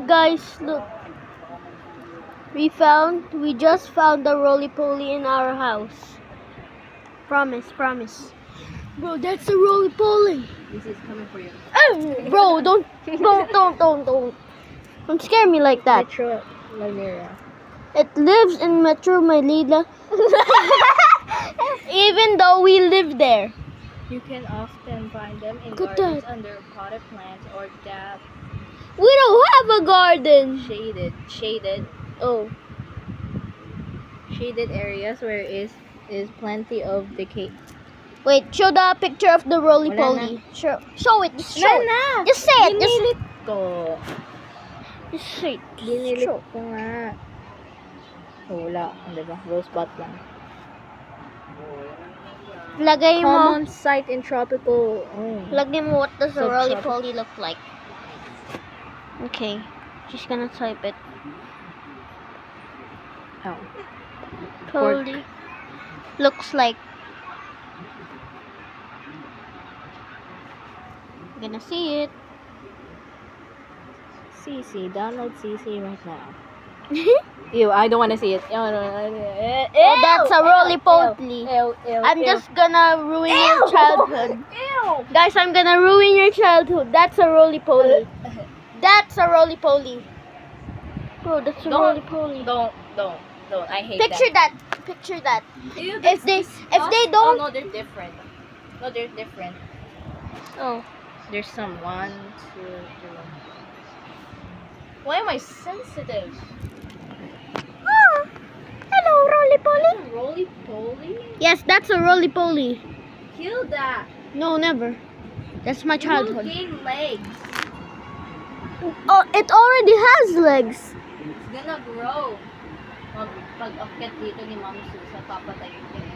guys, look. We just found the roly-poly in our house. Promise. Bro, that's a roly-poly. This is coming for you. Oh, bro, don't scare me like that. Metro Manila. It lives in Metro Manila. Even though we live there. You can often find them in Good gardens dad. under potted plants or damp, We don't have a garden. shaded areas where is plenty of decay. Wait, show the picture of the roly-poly. Show it. Just show it. Na! Just say it. Dinilit ko. Just say it. Dinilit Show. ko nga. Oh, wala. Diba? Rose spot lang. Lagay mo. Common sight in tropical. Lagay mo what does a Subtropical. roly-poly look like. Okay. Just gonna type it. Oh. Poly. Looks like. Gonna see it. CC. Download CC right now. Ew, I don't want to see it. Oh, that's a roly-poly. I'm just gonna ruin your childhood. Ew. Guys, I'm gonna ruin your childhood. That's a roly-poly. That's a roly-poly. Bro, that's a roly-poly. Don't. I hate Picture that. Picture that. Ew, If they Oh, don't. no, they're different. No, they're different. Oh. There's some 1, 2, 3. Why am I sensitive? Hello, roly-poly. Roly-poly? Yes, that's a roly-poly. Kill that. No, never. That's my It will childhood. gain legs. Oh, it already has legs. It's gonna grow. Pag akyat dito ni Ma'am Susa, papatayin niya.